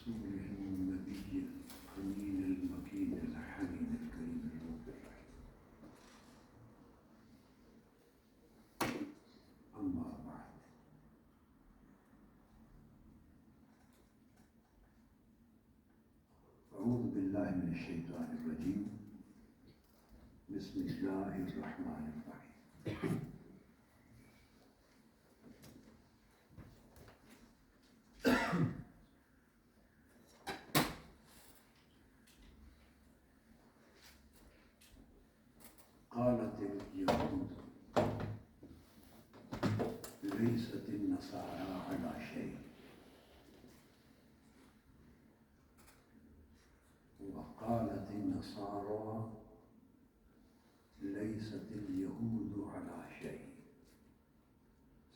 رسوله النبي الأمين المكين الحميد الكريم الرؤوف الرحيم. أما بعد، أعوذ بالله من الشيطان الرجيم. بسم الله الرحمن الرحيم. قالت اليهود ليست النصارى على شيء وقالت النصارى ليست اليهود على شيء.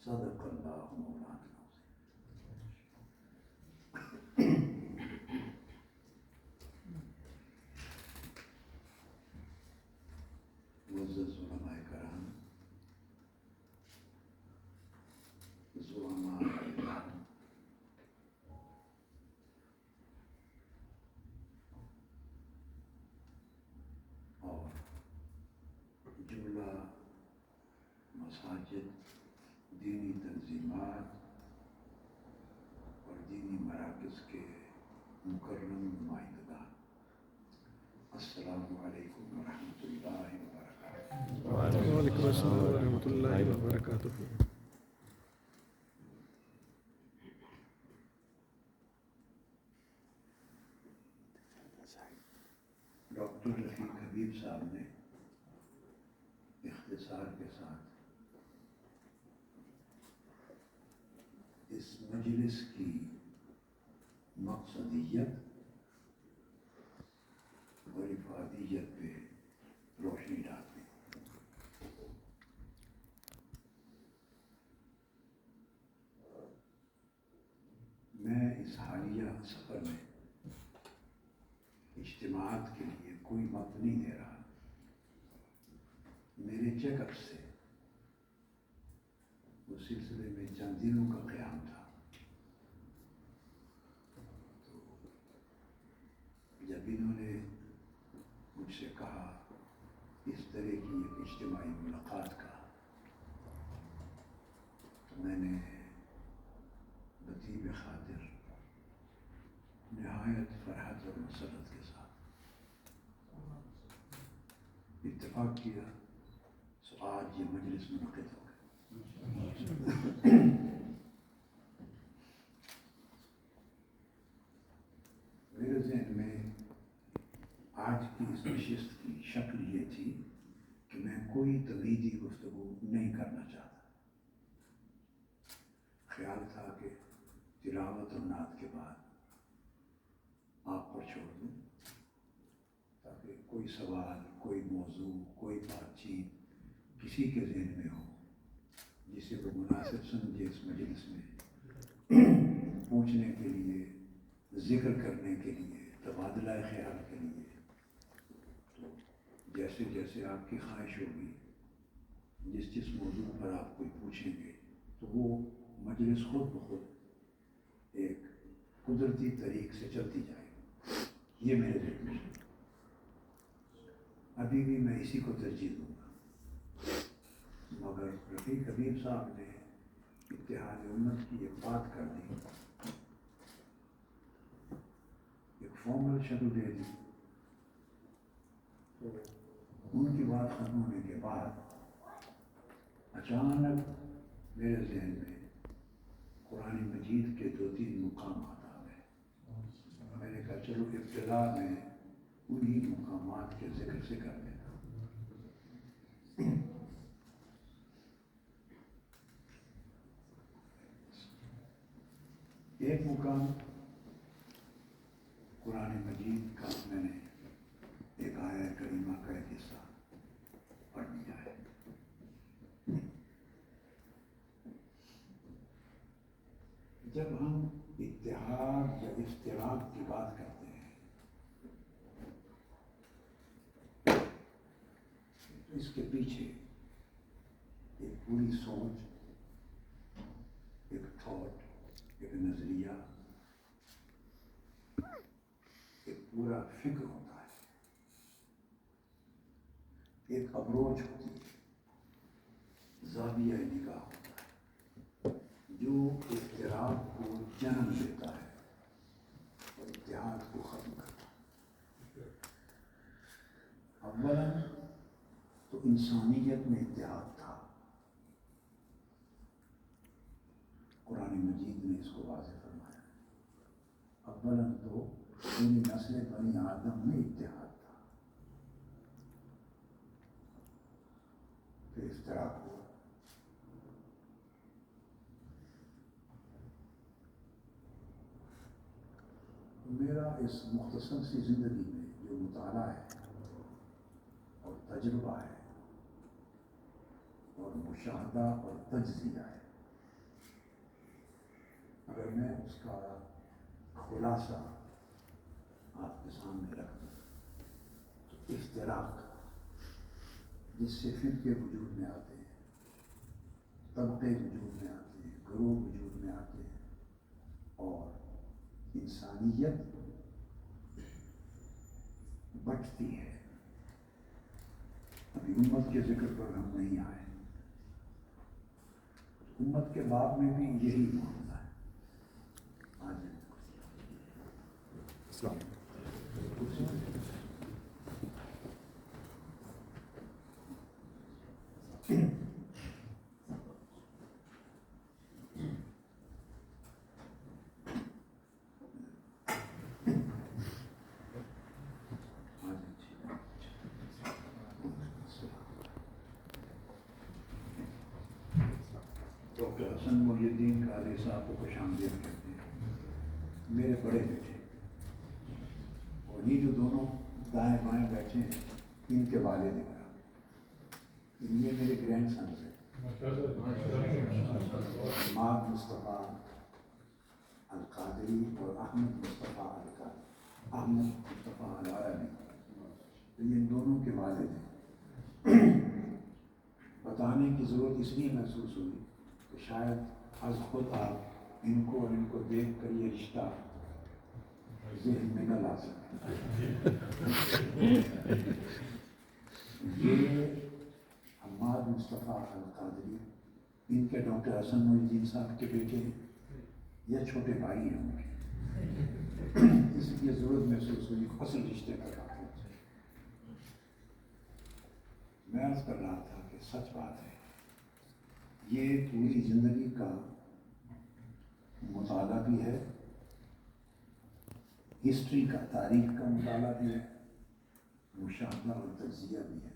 صدق الله مولانا العظيم. معزز علماء کرام، زعماء اعلام، اور جملہ مساجد، دینی تنظیمات اور دینی مراکز کے مکرم نمائندگان، السلام علیکم ورحمۃ اللہ وبرکاتہ۔ وعلیکم السلام ورحمۃ اللہ وبرکاتہ۔ ڈاکٹر رفیق حبیب صاحب نے اختصار کے ساتھ اس مجلس کی مقصدیت اور افادیت پہ روشنی ڈال دی۔ میں اس حالیہ سفر میں اجتماعات کے لیے کوئی وقت نہیں دے رہا۔ میرے چیک اپ سے اس سلسلے میں چند دنوں کا قیام تھا، تو جب انہوں نے مجھ سے کہا اس طرح کی ایک اجتماعی ملاقات کا، تو میں نے بطیب خاطر نہایت فرحت اور مسرت کے ساتھ اتفاق کیا۔ سو آج یہ مجلس منعقد ہو گئی۔ میرے ذہن میں آج کی اس نشست کی شکل یہ تھی کہ میں کوئی تقلیدی گفتگو نہیں کرنا چاہتا۔ خیال تھا کہ تلاوت اور نعت کے بعد آپ پر چھوڑ دوں، تاکہ کوئی سوال، کوئی موضوع، کوئی بات چیت کسی کے ذہن میں ہو جسے وہ مناسب سمجھے اس مجلس میں پوچھنے کے لیے، ذکر کرنے کے لیے، تبادلہ خیال کے لیے۔ تو جیسے جیسے آپ کی خواہش ہوگی، جس جس موضوع پر آپ کوئی پوچھیں گے، تو وہ مجلس خود بخود ایک قدرتی طریق سے چلتی جائے گی۔ یہ میرے ذہن میں ہے۔ ابھی بھی میں اسی کو ترجیح دوں گا، مگر رفیق حبیب صاحب نے اتحاد امت کی ایک بات کر دی، ایک فارمل شکل دے دی۔ تو ان کی بات ختم ہونے کے بعد اچانک میرے ذہن میں قرآن مجید کے 2-3 مقامات آ گئے۔ میں نے کہا چلو ابتدا میں انہی مقامات کے ذکر سے کر لیتا ہوں۔ ایک مقام قرآن مجید کا میں نے ایک آیہ کریمہ کا ایک حصہ پڑھ لیا ہے۔ جب ہم اتحاد یا افتراق کی بات کرتے ہیں تو اس کے پیچھے ایک پوری سوچ، ایک تھاٹ، ایک نظریہ پورا فکر ہوتا ہے، ایک اپروچ ہوتی ہے، زاویہ نگاہ ہوتا ہے جو اختلاف کو جنم دیتا ہے اور اتحاد کو ختم کرتا ہے۔ اولاً تو انسانیت میں اتحاد تھا، قرآن مجید نے اس کو واضح فرمایا۔ اولاً تو پوری نسل بنی آدم میں اتحاد تھا، پھر افتراق ہوا۔ میرا اس مختصر سی زندگی میں جو مطالعہ ہے اور تجربہ ہے اور مشاہدہ اور تجزیہ ہے، اگر میں اس کا خلاصہ آپ کے سامنے رکھ دوں تو افتراق جس سے فرقے وجود میں آتے ہیں، طبقے وجود میں آتے ہیں، گروہ وجود میں آتے ہیں، اور انسانیت بچتی ہے۔ ابھی امت کے ذکر پر ہم نہیں آئے، امت کے باب میں بھی یہی معاملہ ہے۔ آج السلام علیکم۔ ڈاکٹر حسن محی الدین قادری صاحب کو خوش آمدید کہتے ہیں، میرے بڑے بیٹے، اور یہ جو دونوں دائیں بائیں بیٹھے ہیں ان کے والد ہیں، یہ میرے گرینڈ سنز ہیں، ماں مصطفیٰ القادری اور احمد مصطفیٰ القادری، احمد مصطفیٰ العربی، تو یہ ان دونوں کے والد ہیں۔ بتانے کی ضرورت اس لیے محسوس ہوئی کہ شاید از خود آپ ان کو اور ان کو دیکھ کر یہ رشتہ ذہن میں نہ لا سکتے۔ یہ حماد مصطفیٰ القادری ان کے ڈاکٹر حسن محی الدین صاحب کے بیٹے ہیں یا چھوٹے بھائی ہیں ان کے، اس لیے ضرورت محسوس ہوئی اصل رشتے کا بات ہے۔ میں عرض کر رہا تھا کہ سچ بات ہے، یہ پوری زندگی کا مطالعہ بھی ہے، ہسٹری کا، تاریخ کا مطالعہ بھی ہے، مشاہدہ اور تجزیہ بھی ہے،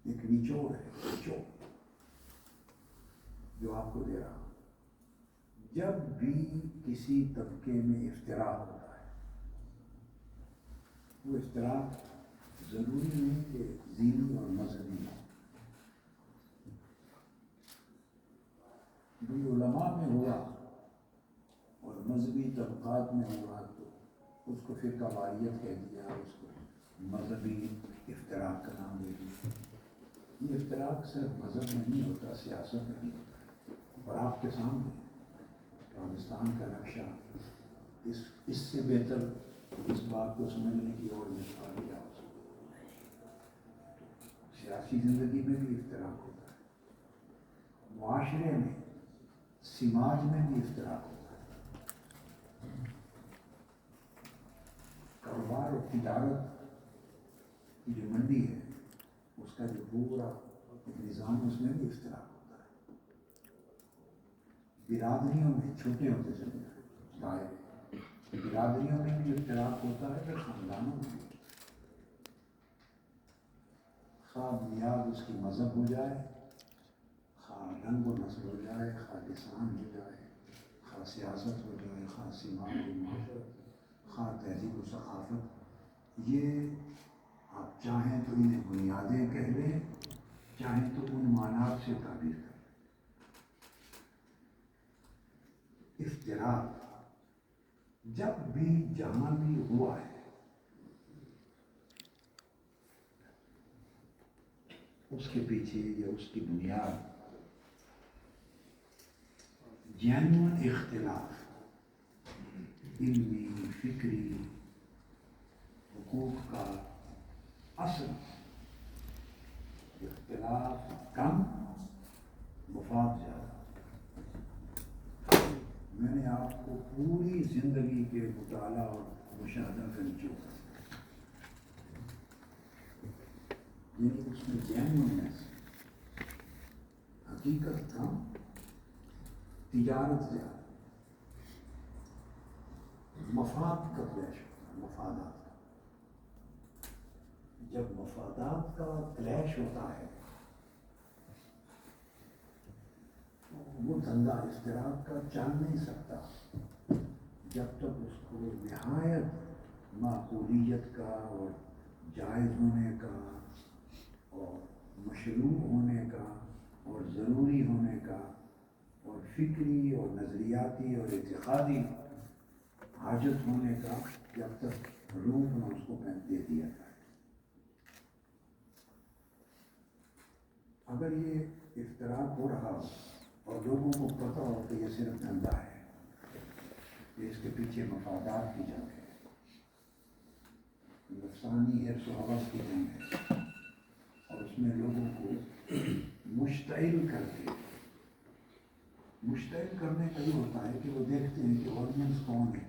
ایک نچوڑ ہے، نچوڑ جو آپ کو دے رہا ہوں۔ جب بھی کسی طبقے میں افتراق ہوتا ہے، وہ افتراق ضروری نہیں کہ دینی اور مذہبی ہو، بھی علماء میں ہوا اور مذہبی طبقات میں ہوا تو اس کو فرقہ واریت کہہ دیا، اس کو مذہبی افتراق کا نام دے دیا۔ یہ افتراق صرف مذہب میں نہیں ہوتا، سیاست میں نہیں ہوتا، اور آپ کے سامنے پاکستان کا نقشہ اس سے بہتر اس بات کو سمجھنے کی اور مثال کیا ہو سکتی۔ سیاسی زندگی میں بھی افتراق ہوتا ہے، معاشرے میں، سماج میں بھی افتراق ہوتا ہے، کاروبار اور تجارت کی جو منڈی ہے اس کا جو پورا نظام، اس میں بھی افتراق ہوتا ہے، برادریوں میں چھوٹے ہوتے چلے جائیں دائرے، برادریوں میں بھی افتراق ہوتا ہے، پھر خاندانوں میں بھی، خواہ بنیاد اس کی مذہب ہو جائے، خواہ رنگ و نسل ہو جائے، خواہ لسان ہو جائے، خواہ سیاست ہو جائے، خواہ سماج و معاشرت، خواہ تہذیب و ثقافت، یہ آپ چاہیں تو انہیں بنیادیں کہہ لیں، چاہیں تو عنوانات سے تعبیر کریں۔ افتراق جب بھی جہاں بھی ہوا ہے، اس کے پیچھے یا اس کی بنیاد جینوئن اختلاف، علمی، فکری، حقوق کا اصل اختلاف کم، مفاد زیادہ۔ میں نے آپ کو پوری زندگی کے مطالعہ اور مشاہدہ کا نچوڑ، یعنی اس میں جینوئنس، حقیقت کم، تجارت زیادہ، مفاد کا کلیش ہوتا ہے، مفادات کا۔ جب مفادات کا کلیش ہوتا ہے وہ دھندا اشتراک کا چل نہیں سکتا جب تک اس کو نہایت معقولیت کا اور جائز ہونے کا اور مشروع ہونے کا اور ضروری ہونے کا اور فکری اور نظریاتی اور اعتقادی حاجت ہونے کا جب تک روپ نہ اس کو دے دیا جائے۔ اگر یہ اشتراک ہو رہا ہو اور لوگوں کو پتہ ہو کہ یہ صرف دھندا ہے، کہ اس کے پیچھے مفادات کی جنگ ہے، نفسانی حرص و حوث کی جنگ ہے، اور اس میں لوگوں کو مشتعل کرنے کا یہ ہوتا ہے کہ وہ دیکھتے ہیں کہ آڈینس کون ہے،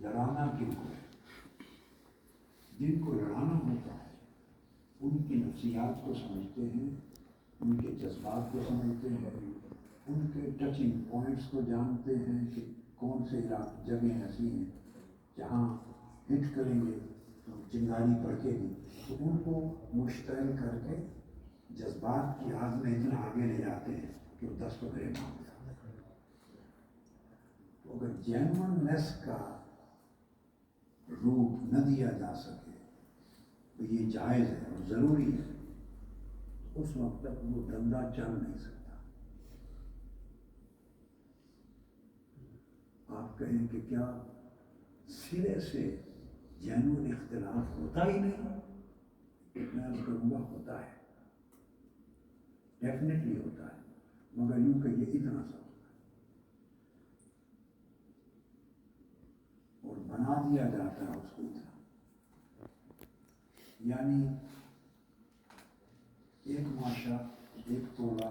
لڑانا کن کو ہے، جن کو لڑانا ہوتا ہے ان کی نفسیات کو سمجھتے ہیں، ان کے جذبات کو سمجھتے ہیں، ان کے ٹچنگ پوائنٹس کو جانتے ہیں کہ کون سے جگہیں ایسی ہیں جہاں ہٹ کریں گے تو چنگاری پڑکے گی، تو ان کو مشتعل کر کے جذبات کی آگ میں اتنا آگے لے جاتے ہیں کہ وہ 10 پکڑے مانگ جاتے ہیں۔ تو اگر جینوئننیس کا روپ نہ دیا جا سکے تو یہ جائز ہے اور ضروری ہے، اس وقت تک وہ دھندا چل نہیں سکتا۔ آپ کہیں کہ کیا سرے سے جینوئن اختلاف ہوتا ہی نہیں؟ میں عرض کروں گا ہوتا ہے، ڈیفینیٹلی ہوتا ہے، مگر یوں کہ یہ اتنا سا ہوتا ہے اور بنا دیا جاتا ہے اس کو اتنا، یعنی ایک ماشا، ایک تولا،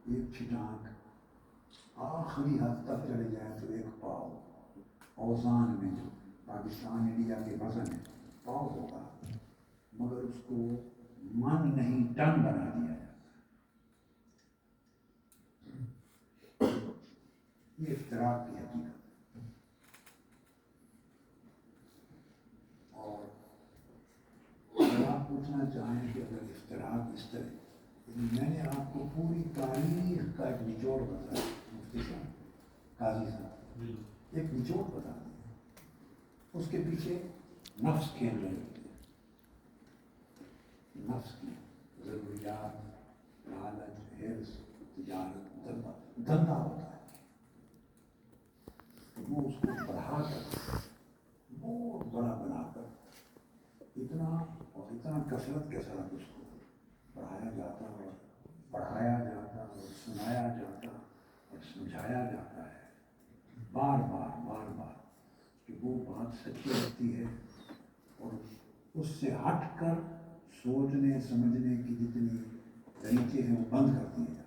ایک چھٹانک، آخری حد تک چلے جائیں تو ایک پاؤ، اوزان میں جو پاکستان انڈیا کے وزن ہے پاؤ ہوگا، مگر اس کو من نہیں ٹن بنا دیا جاتا۔ یہ افتراق کی حقیقت ہے۔ اور اگر آپ پوچھنا چاہیں کہ اگر افتراق اس طرح، میں نے آپ کو پوری تاریخ کا ایک نچوڑ بتایا، مفتی صاحب، قاضی صاحب، ایک نچوڑ بتا دیا، اس کے پیچھے نفس کھیل رہے ہوتے ہیں، نفس کی ضروریات، لالچ، حرص، تجارت، دھندا ہوتا ہے، وہ اس کو بڑھا کر بہت بڑا بنا کر اتنا اور اتنا کثرت کے ساتھ اس کو پڑھایا جاتا اور پڑھایا جاتا اور سنایا جاتا اور سمجھایا جاتا ہے بار بار کہ وہ بات سچی ہوتی ہے، اور اس سے ہٹ کر سوچنے سمجھنے کی جتنی طریقے ہیں وہ بند کر دیے جاتے ہیں۔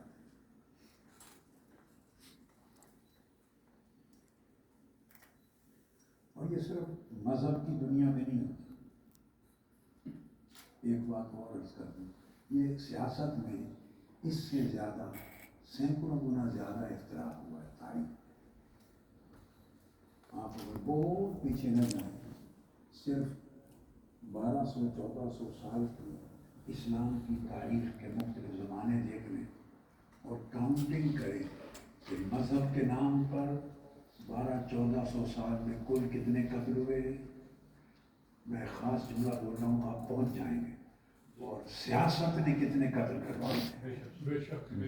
اور یہ صرف مذہب کی دنیا میں نہیں ہوتی۔ ایک بات اور عرض کر دوں، یہ سیاست میں اس سے زیادہ سینکڑوں گنا زیادہ اختلاف ہوا ہے تاریخ۔ آپ اگر بہت پیچھے نہ جائیں، صرف 1200-1400 سال کی اسلام کی تاریخ کے مختلف زمانے دیکھ لیں اور کاؤنٹنگ کریں کہ مذہب کے نام پر 1200-1400 سال میں کل کتنے قتل ہوئے، میں خاص جملہ بول رہا ہوں، آپ پہنچ جائیں گے، اور سیاست نے کتنے قتل کروائے،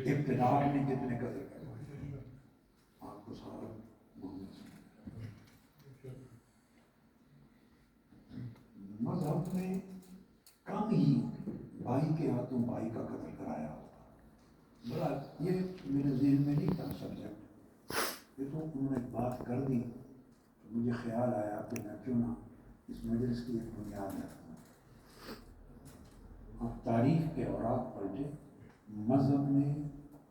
اقتدار نے کتنے قتل کروائے، آپ کو سارا مذہب نے کم ہی بھائی کے ہاتھوں بھائی کا قتل کرایا ہوگا۔ بڑا یہ میرے ذہن میں نہیں تھا سبجیکٹ، یہ تو انہوں نے بات کر دی، مجھے خیال آیا کہ میں کیوں نہ اس مجلس کی ایک بنیاد رکھتا ہوں. آپ تاریخ کے اوراق پلٹے، مذہب نے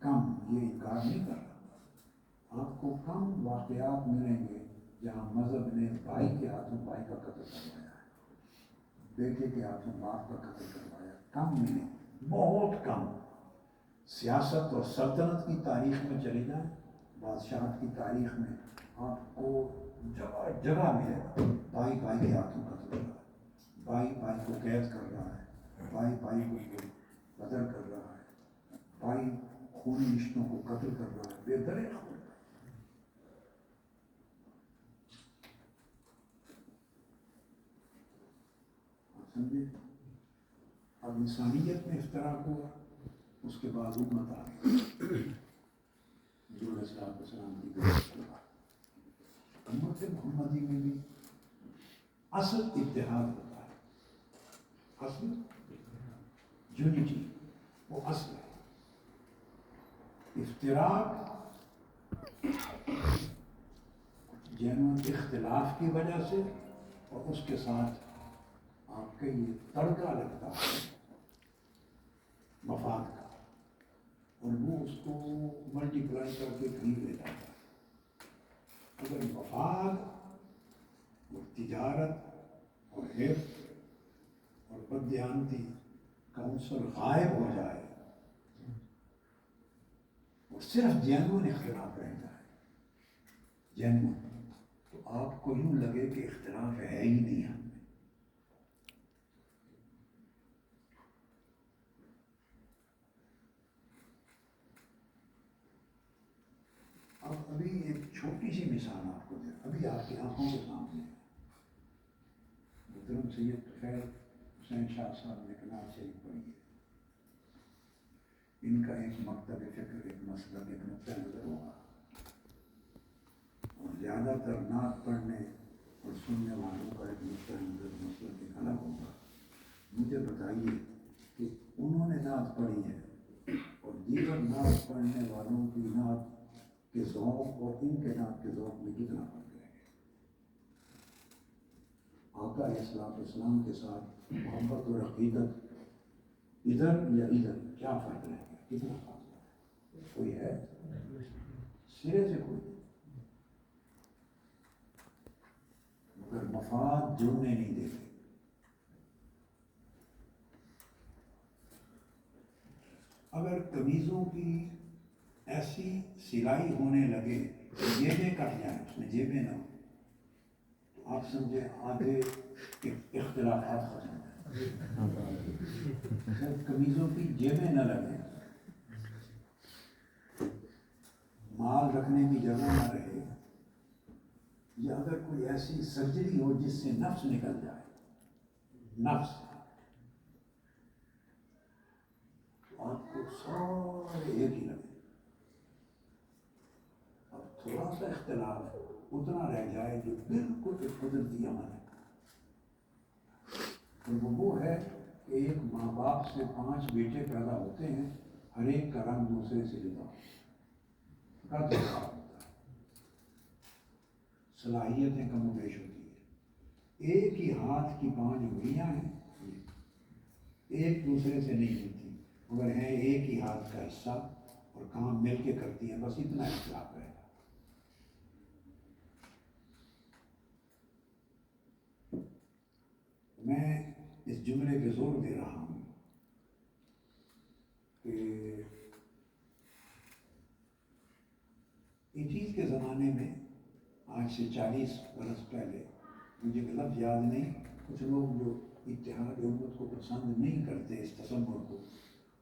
کم، یہ انکار نہیں کر رہا، آپ کو کم واقعات ملیں گے جہاں مذہب نے بھائی کے ہاتھوں بھائی کا قتل کروایا ہے، بیٹے کے ہاتھوں باپ کا قتل کروایا. کم ملیں، بہت کم. سیاست اور سلطنت کی تاریخ میں چلے جائیں، بادشاہت کی تاریخ میں آپ کو جگہ جگہ ملے گا بھائی بھائی کے ہاتھوں قتل کر رہا ہے، بھائی بھائی کو قید کر رہا ہے، بھائی بھائی کو قتل کر رہا ہے، بھائی خونی رشتوں کو قتل کر رہا ہے، بے درے خون. سمجھے؟ اب انسانیت میں اختراق ہوا، اس کے بعد امت آ گئی حضور صلی اللہ علیہ وسلم کی بعثت کے بعد. امت محمدی میں بھی اصل اتحاد ہوتا ہے، اصل یونٹی وہ اصل ہے. افتراق جنون اختلاف کی وجہ سے، اور اس کے ساتھ آپ کا یہ تڑکا لگتا ہے مفاد کا، اور وہ اس کو ملٹی پلائی کر کے کہیں لے جاتا ہے. اگر مفاد اور تجارت اور حفظ اور بددیانتی کا عنصر غائب ہو جائے اور صرف جینون اختلاف رہ جائے، جینون، تو آپ کو یوں لگے کہ اختلاف ہے ہی نہیں ہم میں. اب ابھی ایک چھوٹی سی مثال آپ کو دے، ابھی آپ کی آنکھوں کے سامنے محترم سید طفیل حسین شاہ صاحب نے کلام شریف پڑھی ہے. ان کا ایک مکتب فکر، ایک مسلک، ایک نقطہ نظر ہوگا، اور زیادہ تر نعت پڑھنے اور سننے والوں کا ایک نقطہ نظر مسلک ایک الگ ہوگا. مجھے بتائیے کہ انہوں نے نعت پڑھی ہے اور دیگر نعت پڑھنے والوں کی نعت کے ذوق اور ان کے نعت کے ذوق میں کتنا فرق رہ گیا؟ آقا علیہ السلام کے ساتھ محبت اور عقیدت ادھر یا ادھر کیا فرق رہ گیا؟ کتنا فاصلہ ہے؟ کوئی ہے؟ سرے سے کوئی. مگر مفاد جڑنے نہیں دیتے. اگر قمیضوں کی ایسی سلائی ہونے لگے جیبیں کٹ جائیں، اس میں جیبیں نہ ہو، تو آپ سمجھے آدھے اختلافات ختم ہو جائیں. صرف قمیضوں کی جیبیں نہ لگیں، مال رکھنے کی جگہ نہ رہے، یا اگر کوئی ایسی سرجری ہو جس سے نفس نکل جائے، نفس، تو آپ کو سارے ایک ہی لگے. اب تھوڑا سا اختلاف اتنا رہ جائے جو بالکل ایک قدرتی عمل ہے، اور وہ ہے کہ ایک ماں باپ سے 5 بیٹے پیدا ہوتے ہیں، ہر ایک کا رنگ دوسرے سے جدا ہوتا ہے، صلاحیتیں کم و بیش ہوتی ہے. ایک ہی ہاتھ کی 5 انگلیاں ہیں، ایک دوسرے سے نہیں ملتی، مگر ہیں ایک ہی ہاتھ کا حصہ اور کام مل کے کرتی ہیں، بس اتنا اختلاف رہے گا. میں اس جملے پہ زور دے رہا ہوں کہ ایٹیز کے زمانے میں، آج سے 40 برس پہلے، مجھے لفظ یاد نہیں، کچھ لوگ جو اتحاد امت کو پسند نہیں کرتے، اس تصور کو،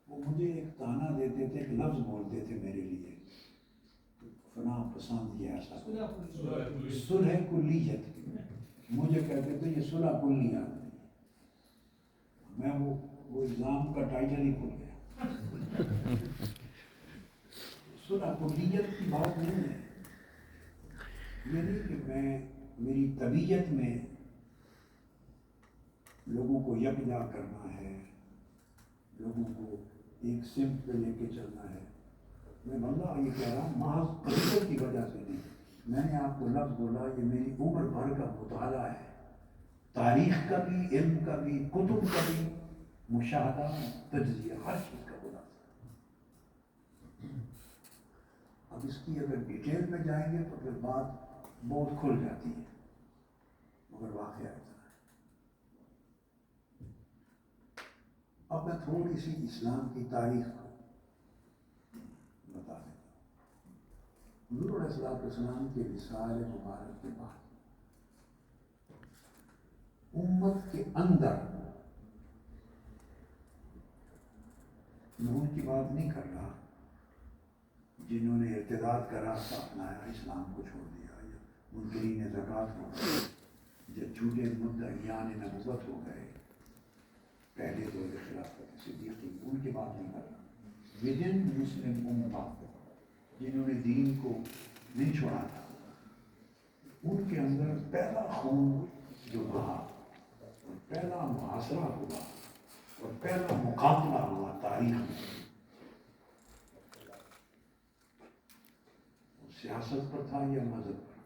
وہ مجھے ایک طعنہ دیتے تھے، ایک لفظ بولتے تھے میرے لیے، فلاں پسند یہ ایسا صلح کلیت. مجھے کہتے تھے یہ صلح کلیت. میں وہ الزام کا ٹائٹل ہی کھل گیا. صلح کلیت کی بات نہیں ہے، یہ نہیں کہ میری طبیعت میں لوگوں کو یکجا کرنا ہے، لوگوں کو ایک سمت پہ لے کے چلنا ہے. میں واللہ یہ کہہ رہا ہوں محض طبیعت کی وجہ سے نہیں، میں نے آپ کو لفظ بولا یہ میری عمر بھر کا مطالعہ ہے، تاریخ کا بھی، علم کا بھی، کتب کا بھی، مشاہدہ، تجزیہ، ہر چیز کا بولا۔ اب اس کی اگر ڈیٹیل میں جائیں گے تو پھر بات بہت کھل جاتی ہے، مگر واقعہ ایسا ہے۔ اب میں تھوڑی سی اسلام کی تاریخ کو بتا دیتا ہوں۔ حضور علیہ السلام کے وصال مبارک کے بعد امت کے اندر، میں ان کی بات نہیں کر رہا جنہوں نے ارتداد کا راستہ اپنایا، اسلام کو چھوڑ دیا، یا منکرین زکوٰۃ ہو گئے، جب جھوٹے مدعیان نبوت ہو گئے پہلے دور خلافت صدیقی، ان کی بات نہیں کر رہا۔ ودن مسلم امت جنہوں نے دین کو نہیں چھوڑا تھا، ان کے اندر پہلا خون جو بہا اور پہلا محاصرہ ہوا اور پہلا مقابلہ ہوا تاریخ میں، سیاست پر تھا یا مذہب پر؟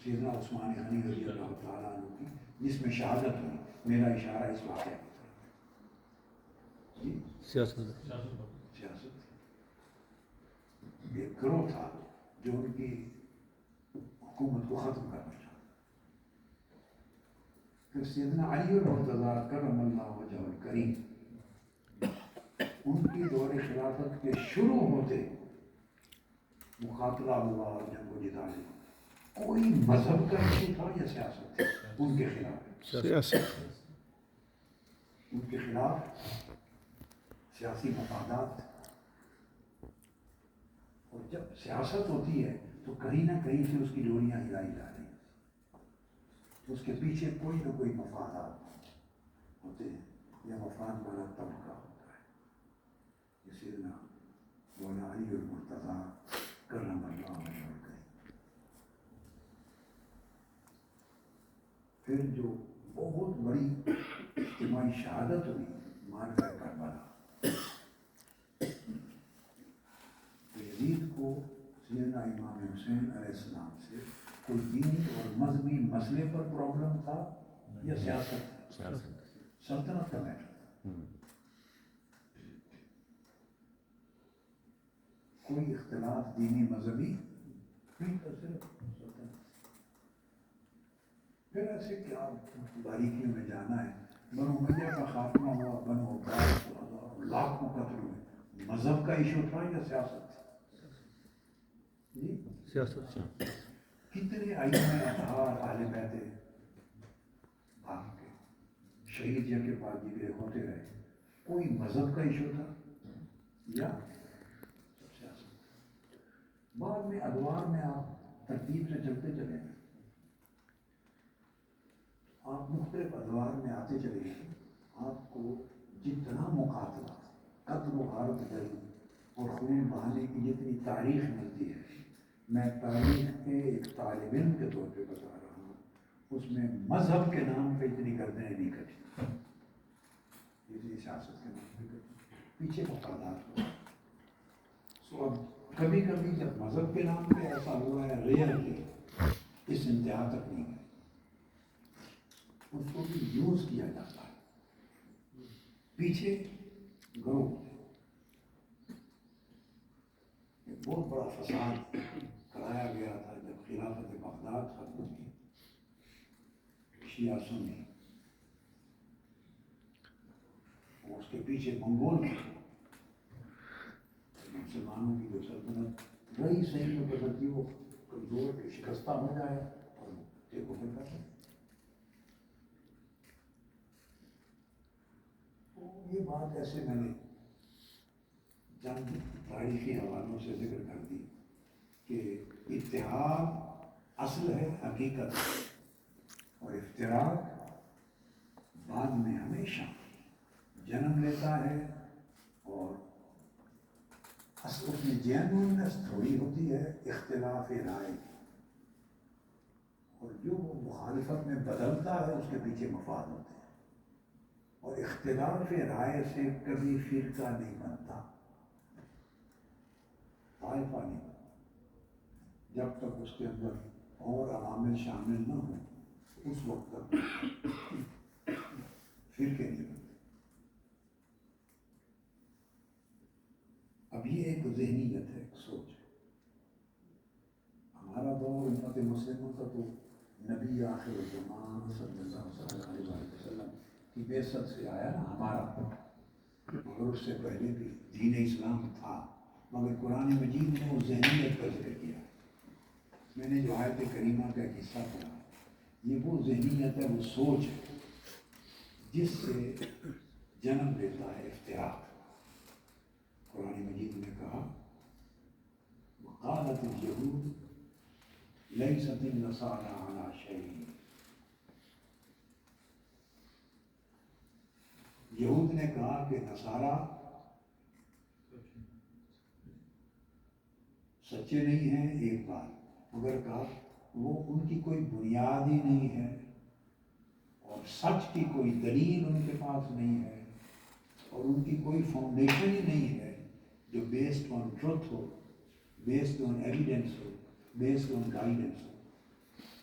سیدنا عثمان غنی رضی اللہ تعالیٰ عنہ کی، جس میں شہادت ہوئی، میرا اشارہ اس واقعے کی طرف۔ جی سیاست سیاست ایک گروہ تھا جو ان کی حکومت کو ختم کرنا چاہتا۔ پھر سیدنا علی المرتضیٰ کرم اللہ وجہہ الکریم، ان کی دور خلافت کے شروع ہوتے مقابلہ ہوا اور جنگ و جدال ہوا۔ کوئی مذہب کا ایشو تھا یا سیاست تھی ان کے خلاف؟ سیاست ان کے خلاف سیاسی مفادات، اور جب سیاست ہوتی ہے تو کہیں نہ کہیں سے اس کی ڈوریاں ہلائی جا رہی ہیں، تو اس کے پیچھے کوئی نہ کوئی مفادات ہوتے ہیں یا مفاد والا طبقہ ہوتا ہے۔ اسی طرح مولانا علی المرتضیٰ کرم اللہ وجہہ الکریم، پھر جو بہت بڑی اجتماعی شہادت ہوئی معرکہ کربلا، یزید کو سیدنا امام حسین علیہ السلام سے کوئی دینی اور مذہبی مسئلے پر پرابلم تھا یا سیاست تھا؟ سلطنت کا میٹر تھا۔ کوئی اختلاف دینی مذہبی نہیں تھا، صرف سلطنت۔ پھر ایسے کیا باریکیوں میں جانا ہے، بنو امیہ کا خاتمہ ہوا، بنو عباس ہوا، لاکھوں قتل ہوئے، مذہب کا ایشو تھا یا سیاست تھی؟ جی سیاست کتنے ائمہ اطہار اہل بیت آپ کے شہید جن کے پاس جگرے ہوتے رہے، کوئی مذہب کا ایشو تھا یا سیاست؟ بعد میں ادوار میں آپ ترتیب سے چلتے چلے گئے، آپ مختلف ادوار میں آتے چلے گئے، آپ کو جتنا مقابلہ، قتل و غارت جنگ اور خون بہانے کی جتنی تاریخ ملتی ہے، میں تاریخ کے ایک طالب علم کے طور پہ بتا رہا ہوں، اس میں مذہب کے نام پہ اتنی گردنیں نہیں کٹی، اتنی سیاست کے نام پہ کٹی، پیچھے مفادات ہوا۔ سو اب کبھی کبھی جب مذہب کے نام پہ ایسا ہوا ہے، ریئرلی، اس انتہا تک نہیں گئے، اس کو بھی یوز کیا جاتا ہے، پیچھے گروہ ایک بہت بڑا فساد کرایا گیا تھا جب خلافت بغداد ختم ہوئی، شیعہ سنی، اور اس کے پیچھے منگول تھے، مسلمانوں کی جو سلطنت رہی صحیح میں بدلتی، وہ کمزور شکستہ ہو جائے اور ٹیک اوور کر لیں۔ یہ بات ایسے میں نے چند تاریخی حوالوں سے ذکر کر دی کہ اتحاد اصل ہے، حقیقت ہے، اور افتراق بعد میں ہمیشہ جنم لیتا ہے، اور اصل اس میں جینوئنس تھوڑی ہوتی ہے اختلاف رائے کی، اور جو وہ مخالفت میں بدلتا ہے اس کے پیچھے مفاد ہوتے ہیں، اور اختلاف رائے سے کبھی فرقہ نہیں بنتا، طائفہ نہیں بنتا۔ جب تک اس کے اندر اور عوامل شامل نہ ہوں اس وقت تک فرقے نہیں بنتے. اب یہ ایک ذہنیت ہے، ایک سوچ ہے. ہمارا دور امت مسلموں کا تو نبی آخر الزمان صلی اللہ علیہ وسلم کی بعثت سے آیا نا ہمارا، مگر اس سے پہلے بھی دین اسلام تھا. مگر قرآن مجید نے اس ذہنیت کا ذکر کیا. میں نے جو آیت کریمہ کا ایک حصہ پڑھا، یہ وہ ذہنیت ہے، وہ سوچ ہے جس سے جنم لیتا ہے افتراق. قرآن مجید نے کہا وقالت اليہود لیست النصارى علی شیء. یہود نے کہا کہ نصارہ سچے نہیں ہیں، ایک بات، مگر کہا وہ ان کی کوئی بنیاد ہی نہیں ہے اور سچ کی کوئی دلیل ان کے پاس نہیں ہے اور ان کی کوئی فاؤنڈیشن ہی نہیں ہے جو بیسڈ آن ٹروتھ ہو، بیسڈ آن ایویڈنس ہو، بیسڈ آن گائیڈنس ہو.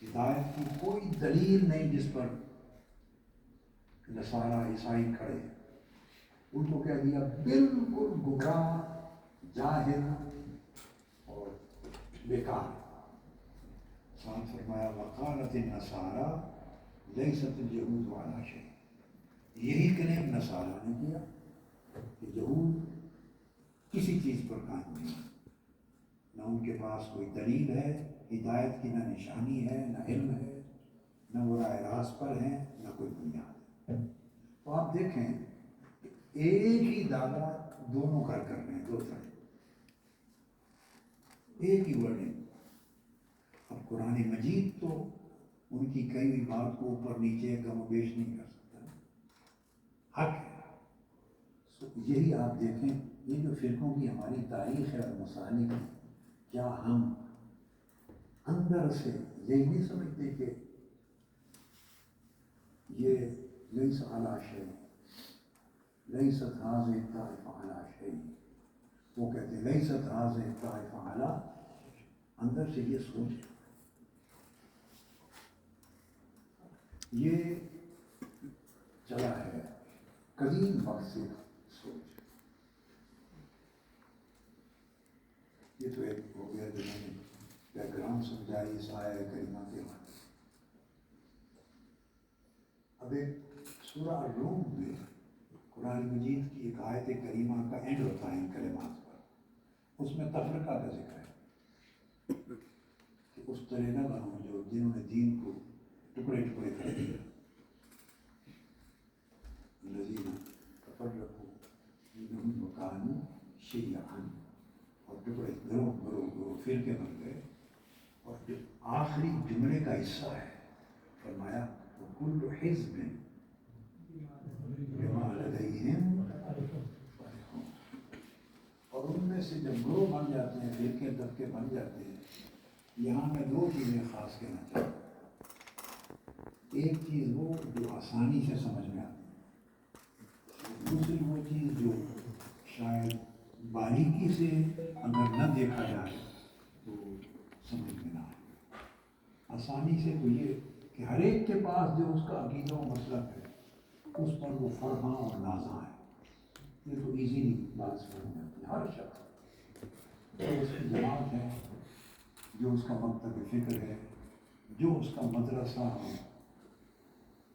ہدایت کی کوئی دلیل نہیں جس پر نصارہ عیسائی کھڑے. ان کو کہہ دیا بالکل گمراہ، جاہل اور بیکار. ساتھ فرمایا وقالت النصارى لیست اليہود علی شیء. یہی کلیم نصارہ نے کیا کہ یہود کسی چیز پر قائم نہیں، نہ ان کے پاس کوئی دلیل ہے ہدایت کی، نہ نشانی ہے، نہ علم ہے، نہ وہ راہ راست پر ہیں، نہ کوئی بنیاد ہے. تو آپ دیکھیں ایک ہی دعویٰ دونوں کر رہے ہیں، دو طرح، ایک ہی ورڈنگ. اب قرآن مجید تو ان کی کئی ہوئی بات کو اوپر نیچے کم و بیش نہیں کر سکتا، حق ہے. یہی آپ دیکھیں یہ جو فرقوں کی ہماری تاریخ ہے اور مسالک ہے، کیا ہم اندر سے یہی نہیں سمجھتے کہ یہ لیس علی شیء، لیست هذه الطائفة علی شیء، وہ کہتے ہیں لیست هذه الطائفة علی، اندر سے یہ سوچ ہے. یہ چلا ہے قدیم وقت سے سوچ. یہ تو ایک ہو گیا جو میں نے بیک گراؤنڈ سمجھائی اس آیہ کریمہ کے بعد. اب ایک سورہ الروم میں قرآن مجید کی ایک آیت کریمہ کا اینڈ ہوتا ہے ان کلمات پر، اس میں تفرقہ کا ذکر ہے کہ اس طرح نہ بنو جو جنہوں نے دین کو ٹکڑے ٹکڑے کر دیا. الذین تفرقوا دینہم وکانوا شیعا، اور ٹکڑے گروہ فرقے بن گئے. اور جو آخری جملے کا حصہ ہے فرمایا وکل حزب بما لدیہم فرحون. اور ان میں سے جب گروہ بن جاتے ہیں، فرقے طبقے بن جاتے ہیں، یہاں میں دو چیزیں خاص کہنا چاہتا ہوں. ایک چیز وہ جو آسانی سے سمجھ میں آتی ہے، دوسری وہ چیز جو شاید باریکی سے اگر نہ دیکھا جائے تو سمجھ میں نہ آئے. آسانی سے تو یہ کہ ہر ایک کے پاس جو اس کا عقیدہ و مسلک ہے اس پر وہ فرحاں اور نازاں ہے. یہ تو ایزیلی بات سمجھ میں آتی ہے. ہر شخص جو اس کی جماعت ہے، جو اس کا مکتب فکر ہے، جو اس کا مدرسہ ہے،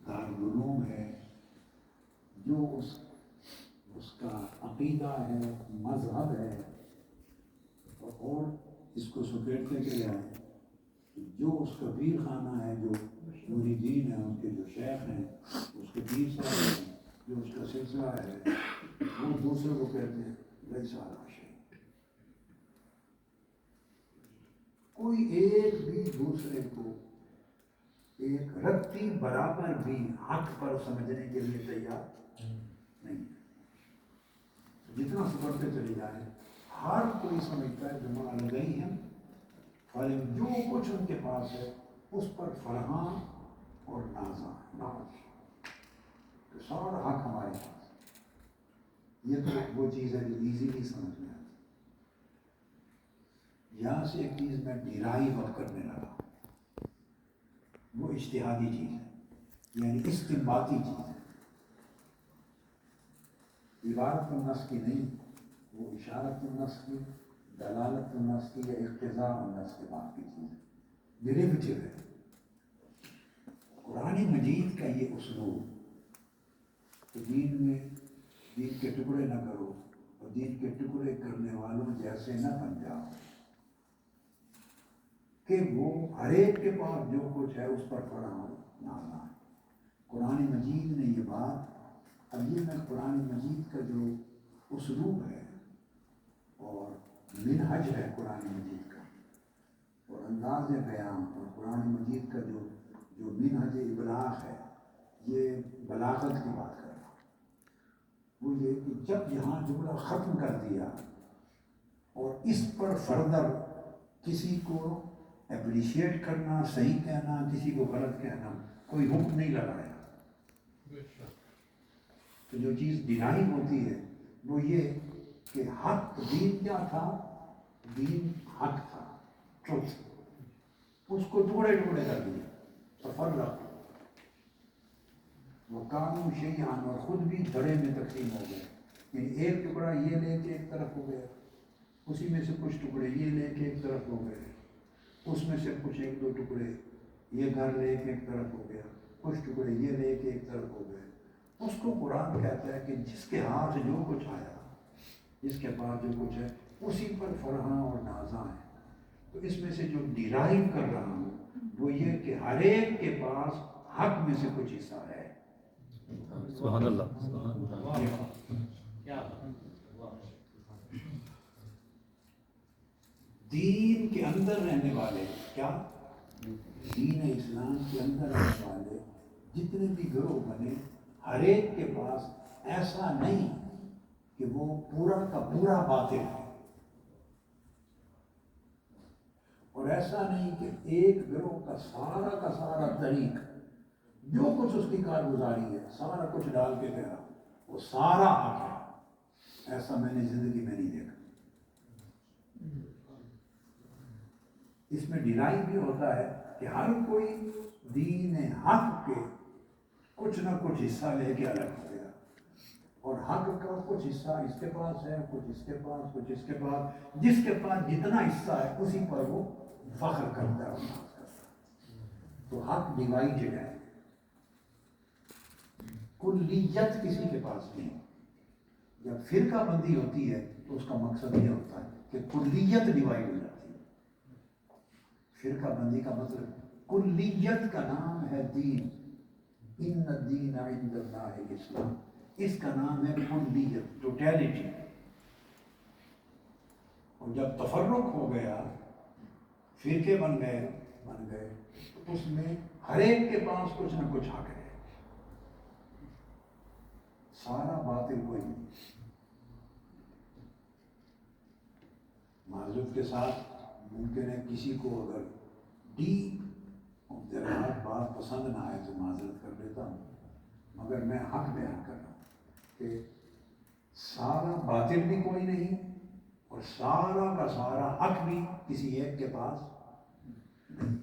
دارالعلوم ہے، جو اس کا عقیدہ ہے، مذہب ہے، اور اس کو سپیٹتے کے جائیں جو اس کا پیر خانہ ہے، جو مریدین ہیں، اس کے جو شیخ ہیں، اس کے پیر صاحب ہیں، جو اس کا سلسلہ ہے، وہ دوسرے کو کہتے ہیں لیس علی شیء. کوئی ایک بھی دوسرے کو ایک رتی برابر بھی حق پر سمجھنے کے لیے تیار نہیں. جتنا سمجھتے چلے جائیں ہر کوئی سمجھتا ہے بما لدیہم فرحون، جو کچھ ان کے پاس ہے اس پر فرحاں اور نازاں، ناز کہ سارا حق ہمارے پاس. یہ تو وہ چیز ہے جو ایزیلی سمجھ میں آتی. یہاں سے ایک چیز میں ڈیرائی وقت کرنے لگا، وہ اجتہادی چیز ہے، یعنی استنباطی چیز ہے، عبارت النص کی نہیں، وہ اشارت النص کی، دلالت النص کی یا اقتضاء النص کے بعد کی چیز ہے، ڈیریویٹو ہے۔ قرآن مجید کا یہ اسلوب کہ دین میں دین کے ٹکڑے نہ کرو اور دین کے ٹکڑے کرنے والوں جیسے نہ بن جاؤ، کہ وہ ہر ایک کے پاس جو کچھ ہے اس پر فراہم نہ ہے۔ قرآن مجید نے یہ بات، اب یہ میں قرآن مجید کا جو اسلوب ہے اور منہج ہے قرآن مجید کا اور انداز بیان اور قرآن مجید کا جو منہج ابلاغ ہے، یہ بلاغت کی بات کر رہا ہوں۔ وہ یہ کہ جب یہاں جملہ ختم کر دیا اور اس پر فردر کسی کو اپریشیٹ کرنا، صحیح کہنا، کسی کو غلط کہنا، کوئی حکم نہیں لگایا، تو جو چیز ڈینائی ہوتی ہے وہ یہ کہ حق دین کیا تھا، دین حق تھا، ٹروتھ، اس کو ٹکڑے ٹکڑے کر دیا، تفرق، وہ قانون شیعان، اور خود بھی دھڑے میں تقسیم ہو گئے، یعنی ایک ٹکڑا یہ لے کے ایک طرف ہو گیا، اسی میں سے کچھ ٹکڑے یہ لے کے ایک طرف ہو گئے، اس میں سے کچھ ایک دو ٹکڑے یہ گھر لے کے ایک طرف ہو گیا، کچھ ٹکڑے یہ لے کے ایک طرف ہو گئے۔ اس کو قرآن کہتا ہے کہ جس کے ہاتھ جو کچھ آیا، جس کے پاس جو کچھ ہے اسی پر فرحاں اور نازاں ہے۔ تو اس میں سے جو ڈیرائیو کر رہا ہوں وہ یہ کہ ہر ایک کے پاس حق میں سے کچھ حصہ ہے۔ سبحان اللہ، سبحان اللہ۔ دین کے اندر رہنے والے، کیا دین اسلام کے اندر رہنے والے جتنے بھی گروہ بنے، ہر ایک کے پاس ایسا نہیں کہ وہ پورا کا پورا باطل ہے، اور ایسا نہیں کہ ایک گروہ کا سارا طریق جو کچھ اس کی کارگزاری ہے سارا کچھ ڈال کے کہہ رہا وہ سارا حق ہے۔ ایسا میں نے زندگی میں نہیں دیکھا۔ اس میں ڈیرائی بھی ہوتا ہے کہ ہر کوئی دین حق کے کچھ نہ کچھ حصہ لے کے الگ ہو گیا، اور حق کا کچھ حصہ اس کے پاس ہے، کچھ اس کے پاس، کچھ اس کے پاس، جس کے پاس جتنا حصہ ہے اسی پر وہ فخر کرتا ہے اور ناز کرتا ہے۔ تو حق ڈیوائیڈڈ ہے، کلیت کسی کے پاس نہیں۔ جب فرقہ بندی ہوتی ہے تو اس کا مقصد یہ ہوتا ہے کہ کلیت ڈیوائیڈ ہو جاتی ہے۔ فرقہ بندی کا مطلب کلیت کا نام ہے دین، ان الدین عند اللہ الاسلام، اس کا نام ہے کلیت، ٹوٹیلٹی۔ اور جب تفرق ہو گیا، فرقے بن گئے تو اس میں ہر ایک کے پاس کچھ نہ کچھ حق ہے، سارا باطل کوئی نہیں۔ معذرت کے ساتھ ممکن ہے کسی کو اگر ڈیپ اختلاف بات پسند نہ آئے تو معذرت کر لیتا ہوں، مگر میں حق بیان کر رہا ہوں کہ سارا باطل بھی کوئی نہیں اور سارا کا سارا حق بھی کسی ایک کے پاس نہیں۔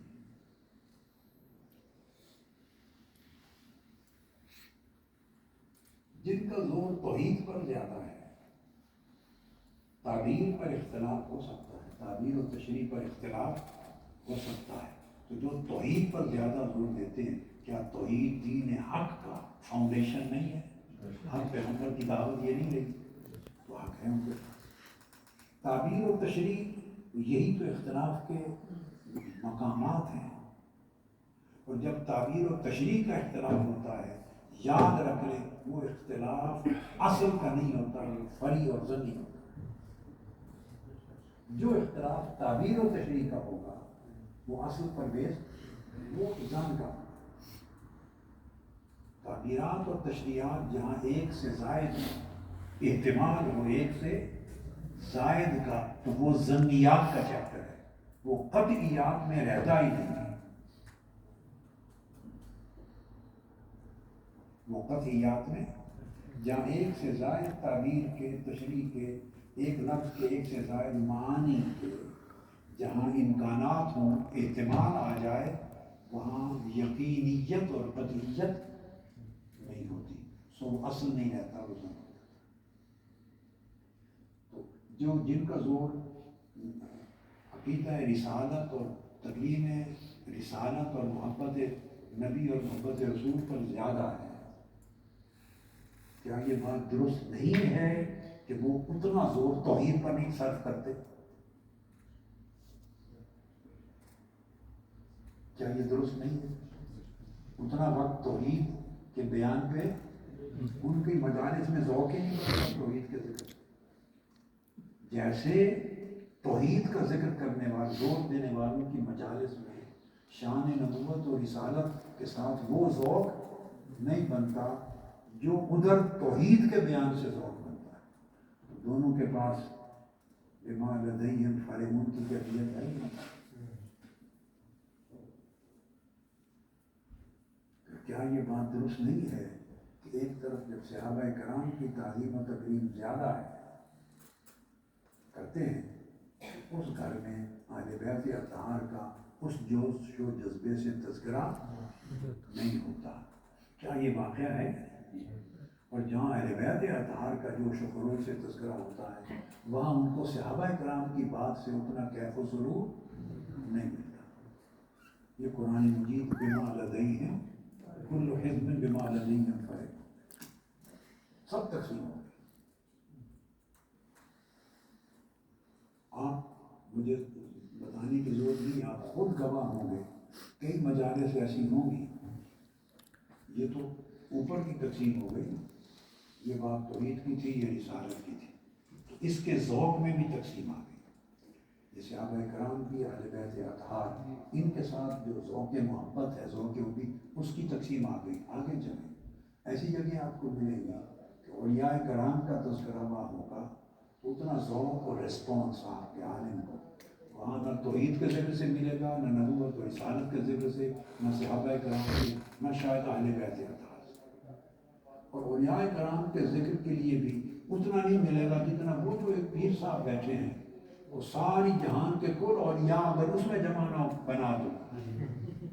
جن کا زور توحید پر زیادہ ہے، تعبیر پر اختلاف ہو سکتا ہے، تعبیر و تشریح پر اختلاف ہو سکتا ہے، تو جو توحید پر زیادہ زور دیتے ہیں، کیا توحید دین حق کا فاؤنڈیشن نہیں ہے؟ ہر پیغمبر کی دعوت یہ نہیں رہی، تو حق ہے ان کے پاس۔ تعبیر و تشریح یہی تو اختلاف کے مقامات ہیں، اور جب تعبیر و تشریح کا اختلاف ہوتا ہے، یاد رکھ لیں وہ اختلاف اصل کا نہیں ہوتا، وہ فری اور ظنی ہوتا ہے۔ جو اختلاف تعبیر و تشریح کا ہوگا وہ اصل پر بیس، وہ ظن کا ہوگا۔ تعبیرات اور تشریحات جہاں ایک سے زائد احتمال ہو، ایک سے زائد کا، تو وہ ظنیات کا چیپٹر ہے، وہ قطعیات میں رہتا ہی نہیں ہے۔ وہ قطعیات میں جہاں ایک سے زائد تعبیر کے، تشریح کے، ایک لفظ کے ایک سے زائد معانی کے جہاں امکانات ہوں، اعتماد آ جائے، وہاں یقینیت اور قطعیت نہیں ہوتی، سو اصل نہیں رہتا وزن ہوتا۔ تو جو جن کا زور عقیدہ رسالت اور تکلیم رسالت اور محبت نبی اور محبت رسول پر زیادہ ہے، کیا یہ بات درست نہیں ہے کہ وہ اتنا زور توحید پر نہیں صرف کرتے؟ کیا یہ درست نہیں ہے؟ اتنا وقت توحید کے بیان پہ ان کی مجالس میں ذوق ہی نہیں ہوتا توحید کے ذکر، جیسے توحید کا ذکر کرنے والے زور دینے والوں کی مجالس میں شان نبوت اور رسالت کے ساتھ وہ ذوق نہیں بنتا جو ادھر توحید کے بیان سے ذوق بنتا ہے۔ دونوں کے پاس بما لدیہم فرحون کی کیفیت ہے نا۔ کیا یہ بات درست نہیں ہے کہ ایک طرف جب صحابہ کرام کی تعلیم و تکریم زیادہ ہے کرتے ہیں، اس گھر میں اہل بیت اطہار کا اس جوش و جذبے سے تذکرہ نہیں ہوتا؟ کیا یہ واقعہ ہے؟ اور جہاں اہل بیت اطہار کا جوش و خروش سے تذکرہ ہوتا ہے، وہاں ان کو صحابہ کرام کی بات سے اتنا کیف و سرور نہیں ملتا۔ یہ قرآن مجید بما لدیہم کل حزب بما لدیہم فرحون، سب تقسیم ہو گئی۔ آپ مجھے بتانے کی ضرورت نہیں، آپ خود گواہ ہوں گے، کئی مجالس ایسی ہوں گی۔ یہ تو اوپر کی تقسیم ہو گئی، یہ بات توحید کی تھی، یہ رسالت کی تھی، تو اس کے ذوق میں بھی تقسیم آ گئی۔ یہ صحابہ کرام کی اہل بیت اطہار، ان کے ساتھ جو ذوق محبت ہے، ذوق بھی، اس کی تقسیم آ گئی۔ آگے چلیں، ایسی جگہ آپ کو ملے گا کہ اولیاء کرام کا تذکرہ وہاں ہوگا، اتنا ذوق اور ریسپانس آپ کے عالم کو وہاں نہ توحید کے ذکر سے ملے گا، نہ نبوت و رسالت کے ذکر سے، نہ صحابہ کرام سے، نہ شاید اہل بیت اطہار سے۔ اور اولیاء کرام کے ذکر کے لیے بھی اتنا نہیں ملے گا جتنا وہ جو ایک پیر صاحب بیٹھے ہیں، وہ ساری جہان کے کل اولیاء اگر اس میں جمع نہ بنا دو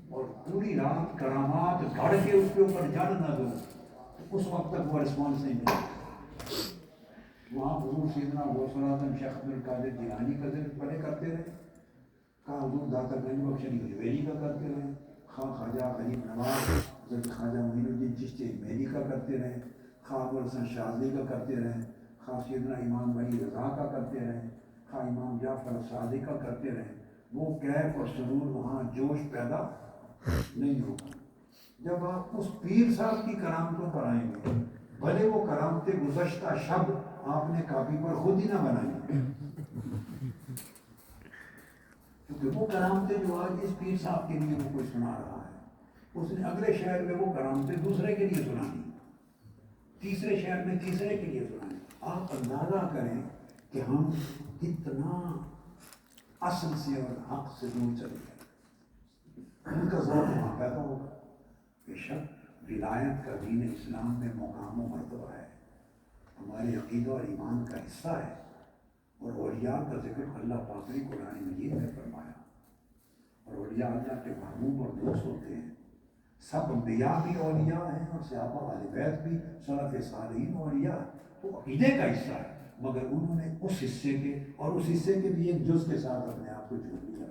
اور پوری رات کرامات گھڑ کے اس کے اوپر جڑ نہ دو، تو اس وقت تک وہ رسپانس نہیں ملے گا۔ وہاں حضور سیدنا غوث اعظم شیخ عبد القادر جیلانی کا ذکر پڑھے کرتے رہے، کہاں حضور داتا گنج بخش علی حجویری کا کرتے رہے، خواہ خواجہ غریب نواز حضرت خواجہ معین الدین چشتی میری کا کرتے رہے، خواہ ابوالحسن شاذلی کا کرتے رہے، خواہ سیدنا امام ولی رضا کا کرتے رہے، خواہ امام جعفر صادق کا کرتے رہے، وہ کیف اور سرور وہاں جوش پیدا نہیں ہوگا۔ جب آپ اس پیر صاحب کی کرامتوں پر آئیں گے، بھلے وہ کرامتیں گزشتہ شب آپ نے کاپی پر خود ہی نہ بنائی، کیونکہ وہ کرامتیں جو آج اس پیر صاحب کے لیے وہ کوئی سنا رہا ہے، اس نے اگلے شہر میں وہ کرامتیں دوسرے کے لیے سنانی، تیسرے شہر میں تیسرے کے لیے سنانی۔ آپ اندازہ کریں کہ ہم کتنا اصل سے اور حق سے دور چلے گئے، ان کا ذوق وہاں پیدا ہوگا۔ بے شک ولایت کا دین اسلام میں مقام و مرتبہ ہے، ہمارے عقیدہ اور ایمان کا حصہ ہے، اور اولیاء کا ذکر اللہ پاک نے قرآن مجید میں فرمایا، اور اولیاء اللہ کے محبوب اور دوست ہوتے ہیں۔ سب انبیاء بھی اولیاء ہیں اور صحابہ اہل بیت بھی سلف صالحین اولیاء، تو عقیدے کا حصہ ہے، مگر انہوں نے اس حصے کے اور اس حصے کے بھی ایک جز کے ساتھ اپنے آپ کو جوڑ لیا،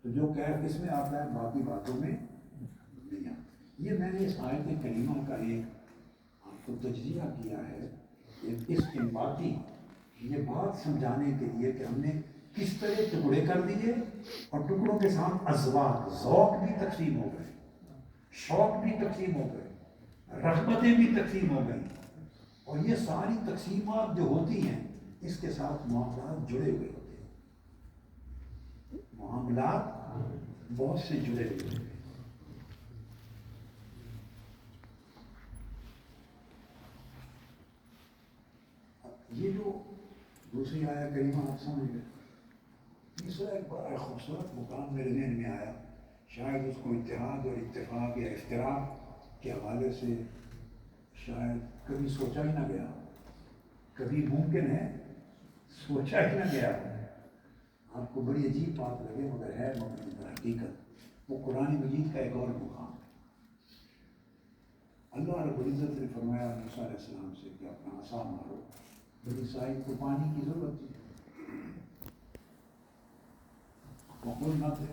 تو جو کیف اس میں آتا ہے باقی باتوں میں نہیں آتا۔ یہ میں نے اس آیت کریمہ کا ایک آپ کو تجزیہ کیا ہے، اس انباطی یہ بات سمجھانے کے لیے کہ ہم نے کس طرح ٹکڑے کر دیے، اور ٹکڑوں کے ساتھ ازواج، ذوق بھی تقسیم ہو گئے، شوق بھی تقسیم ہو گئے، رغبتیں بھی تقسیم ہو گئی، اور یہ ساری تقسیمات جو ہوتی ہیں اس کے ساتھ معاملات جڑے ہوئے ہوتے ہیں، معاملات بہت سے جڑے ہوئے ہوتے ہیں۔ یہ جو دوسری آیت کریمہ آپ سمجھ گئے، تیسرا ایک بڑا خوبصورت مقام میرے ذہن میں آیا، شاید اس کو اتحاد اور اتفاق یا افتراق کے حوالے سے شاید کبھی سوچا ہی نہ گیا، کبھی ممکن ہے سوچا ہی نہ گیا۔ آپ کو بڑی عجیب بات لگے مگر ہے ممکن در حقیقت، وہ قرآن مجید کا ایک اور مقام ہے۔ اللہ رب العزت نے فرمایا موسیٰ علیہ السلام سے کہ اپنا عصا مارو، بنی اسرائیل کو پانی کی ضرورت تھی، وقل نہ تھے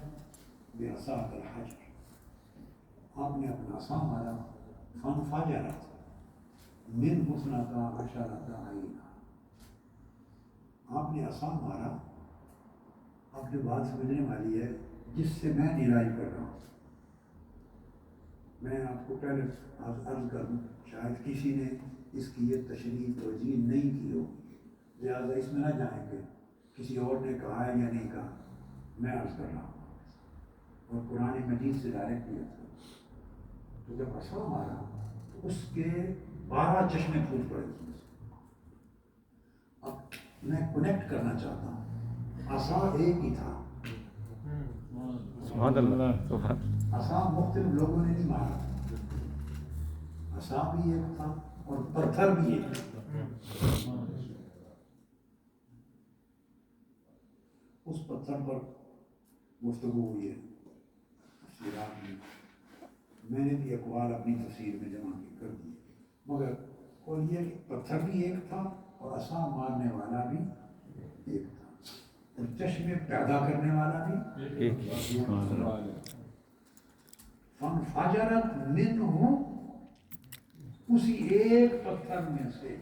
بے عصاک الحجر، آپ نے اپنا عصا مارا، فانفجرت من اثنتا عشرۃ عینا، آپ نے عصا مارا۔ آپ نے بات سمجھنے والی ہے جس سے میں نرائی کر رہا ہوں۔ میں آپ کو پہلے عرض کروں، شاید کسی نے اس کی یہ تشریح توجیہ نہیں کی ہو، لہٰذا اس میں نہ جائیں کہ کسی اور نے کہا ہے یا نہیں کہا، میں عرض کر رہا ہوں اور قرآن مجید سے ڈائریکٹ نہیں تھا۔ تو جب عصا مارا تو اس کے 12 چشمے پھوٹ پڑے اس میں سے۔ اب میں کنیکٹ کرنا چاہتا ہوں، عصا ایک ہی تھا، سبحان اللہ، سبحان عصا مختلف لوگوں نے نہیں مارا، عصا بھی ایک تھا اور پتھر بھی ایک تھا۔ اس پتھر پر گفتگو ہوئی ہے تفسیرات میں نے بھی اقوال اپنی تفسیر میں جمع کر دیے، مگر اور یہ کہ پتھر بھی ایک تھا اور عصا مارنے والا بھی ایک تھا اور چشمے پیدا کرنے والا بھی ایک ہی۔ فانفجرت منہ، اسی ایک پتھر میں سے،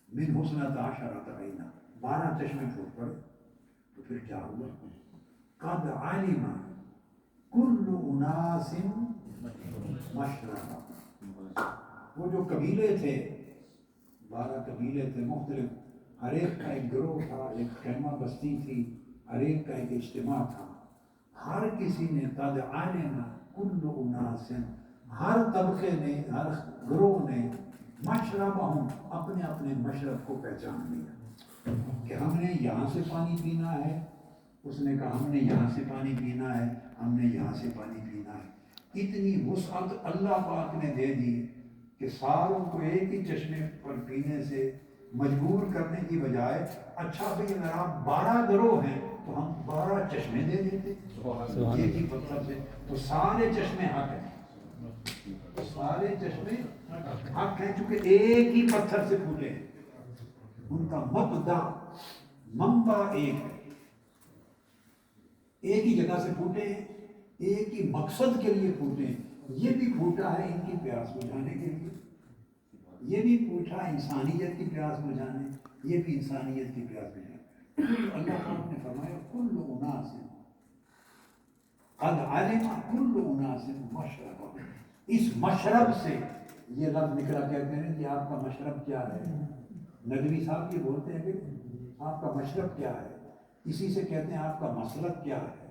من حسنۃ عشرۃ عینا، 12 چشمے پھوٹ پڑے۔ تو پھر کیا ہوا؟ قد علم کل اناس مشربہم، وہ جو قبیلے تھے، 12 قبیلے تھے مختلف، ہر ایک کا ایک گروہ تھا، ایک خیمہ بستی تھی، ہر ایک کا ایک اجتماع تھا، ہر کسی نے قد علم کل اناس، ہر طبقے نے، ہر گروہ نے، مشربہم، اپنے اپنے مشرب کو پہچان لیا کہ ہم نے یہاں سے پانی پینا ہے، اس نے کہا ہم نے یہاں سے پانی پینا ہے، ہم نے یہاں سے پانی پینا ہے۔ اتنی وسعت اللہ پاک نے دے دی کہ ساروں کو ایک ہی چشمے پر پینے سے مجبور کرنے کی بجائے، اچھا بھئی اگر آپ 12 گروہ ہیں تو ہم 12 چشمے دے دیتے ایک ہی پتھر سے، تو سارے چشمے حق ہیں، سارے چشمے حق ہیں چونکہ ایک ہی پتھر سے پھوٹے ہیں، ان کا مبدا، منبع ایک ہے، ایک ہی جگہ سے پھوٹے ہیں، ایک ہی مقصد کے لیے پھوٹے ہیں۔ یہ بھی پھوٹا ہے ان کی پیاس بجھانے کے لیے، یہ بھی پھوٹا انسانیت کی پیاس بجھانے، یہ بھی انسانیت کی پیاس بجھانے۔ اللہ پاک نے فرمایا کل اناس قد علم کل اناس مشربہم، اس مشرب سے، یہ لفظ نکلا، کہتے ہیں کہ آپ کا مشرب کیا ہے، ندوی صاحب یہ بولتے ہیں کہ آپ کا مشرب کیا ہے، اسی سے کہتے ہیں آپ کا مسلک کیا ہے،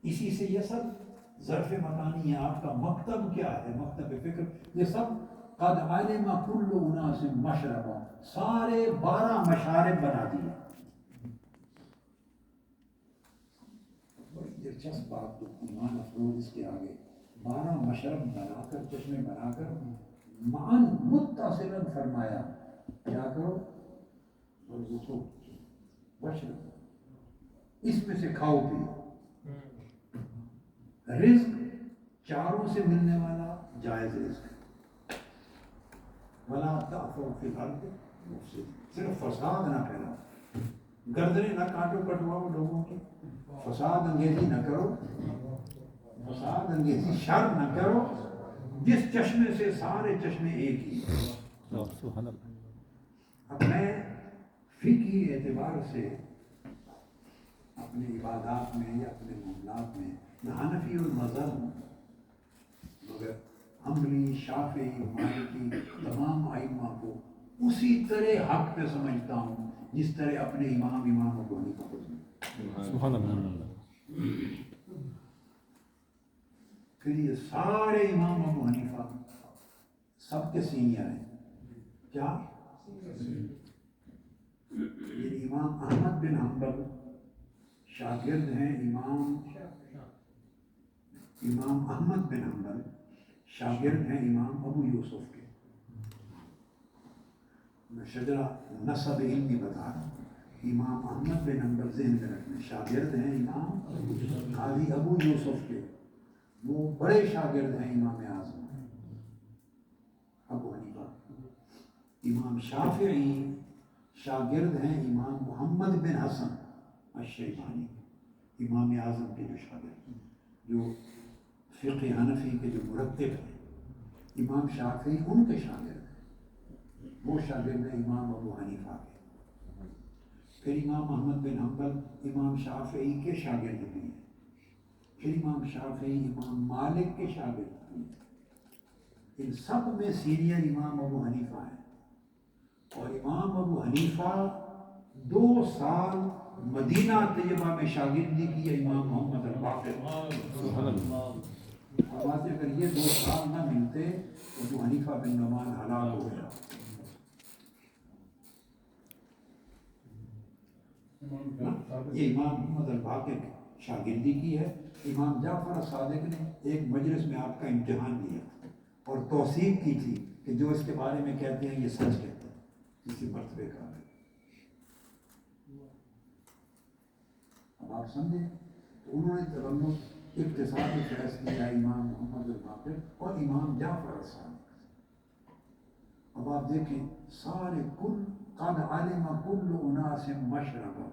اسی سے یہ سب ظرف مکانی ہے، آپ کا مکتب کیا ہے، مکتب فکر، یہ سب قد علم کل اناس مشربہم، سارے 12 مشارب بنا دیے۔ بڑی دلچسپ بات، تو ایمان افروز اس کے آگے 12 مشرب بنا کر، چشمے بنا کر، معاً متصلا فرمایا کیا کرو، واشربوا، اس میں سے کھاؤ پیو، رزق چاروں سے ملنے والا جائز رزق، ولا تعثوا فی الارض مفسدین، صرف فساد نہ پھیلاؤ، گردنیں نہ کاٹو کٹواؤ لوگوں کی، فساد انگیزی نہ کرو، فساد انگیزی شر نہ کرو، جس چشمے سے سارے چشمے ایک ہی۔ سبحان اللہ۔ اب میں فقہی اعتبار سے اپنے عبادات میں یا اپنے معاملات میں میں حنفی المذہب ہوں، مگر حنبلی، شافعی، مالکی، تمام ائمہ کو اسی طرح حق پہ سمجھتا ہوں جس طرح اپنے امام ابو حنیفہ کو سمجھتا ہوں۔ سبحان اللہ۔ پھر یہ سارے امام ابو حنیفہ سب کے سینئر ہیں، کیا؟ یہ امام احمد بن حنبل شاگرد ہیں امام احمد بن حنبل، شاگرد ہیں امام ابو یوسف کے۔ میں شجرہ نسب علمی بتا رہا ہوں، امام احمد بن حنبل ذہن میں رکھنے شاگرد ہیں امام قاضی ابو یوسف کے، وہ بڑے شاگرد ہیں امام اعظم ابو حنیفہ۔ امام شافعی شاگرد ہیں امام محمد بن حسن الشیبانی، امام اعظم کے جو شاگرد، جو فقہ حنفی کے جو مرتب ہیں، امام شافعی ان کے شاگرد ہیں، وہ شاگرد ہیں امام ابو حنیفہ کے۔ پھر امام احمد بن حنبل امام شافعی کے شاگرد بھی ہیں، پھر امام شافعی امام مالک کے شاگرد بھی ہیں۔ ان سب میں سینئر امام ابو حنیفہ ہیں، اور امام ابو حنیفہ 2 سال مدینہ طیبہ میں شاگردی کی ہے امام محمد الباقر۔ فرماتے اگر یہ 2 سال نہ ملتے تو ابو حنیفہ بن نعمان ہلاک ہو گیا۔ یہ امام محمد الباقر کی شاگردی کی ہے۔ امام جعفر صادق نے ایک مجلس میں آپ کا امتحان لیا اور توثیق کی تھی کہ جو اس کے بارے میں کہتے ہیں یہ سچ کہتے ہیں، کسی مرتبے کا ہے۔ اب آپ سمجھیں، تو انہوں نے تبنک اقتصادی فیض کیا امام محمد الباقر اور امام جعفر صادق۔ اب آپ دیکھیں سارے کل قد علم کل اناس مشربہ،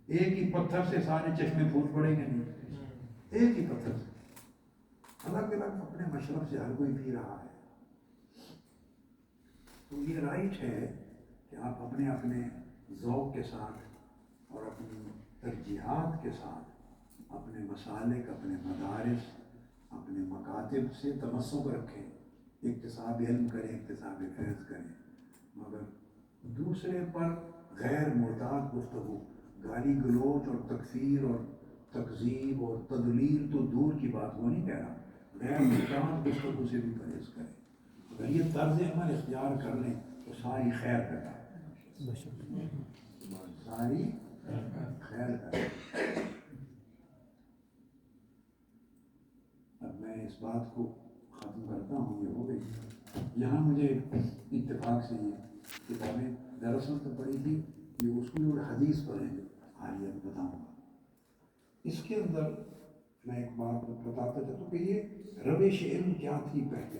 ایک ہی پتھر سے سارے چشمے پھوٹ پڑیں گے نہیں، ایک ہی پتھر سے، الگ الگ اپنے مشرب سے ہر کوئی پی رہا ہے۔ تو یہ رائٹ ہے کہ آپ اپنے اپنے ذوق کے ساتھ اور اپنی ترجیحات کے ساتھ اپنے مسالک، اپنے مدارس، اپنے مکاتب سے تمسک رکھیں، اکتساب علم کریں، اکتساب فیض کریں، مگر دوسرے پر غیر معتاد گفتگو، گالی گلوچ اور تکفیر اور تکذیب اور تضلیل تو دور کی بات، وہ نہیں کہہ رہا، غیر معتاد گفتگو سے بھی پرہیز کریں۔ اگر یہ طرز عمل اختیار کر لیں تو ساری خیر پیدا ہے، ساری خیر پیدا ہے۔ اب میں اس بات کو ختم کرتا ہوں، یہ ہو گئی۔ یہاں مجھے اتفاق سے یہ کتابیں دراصل تو پڑھی تھی، یہ اصول الحدیث پر ہیں جو حالیہ بتاؤں گا۔ اس کے اندر میں ایک بات بتاتا چاہتا ہوں کہ یہ روش علم کیا تھی پہلے۔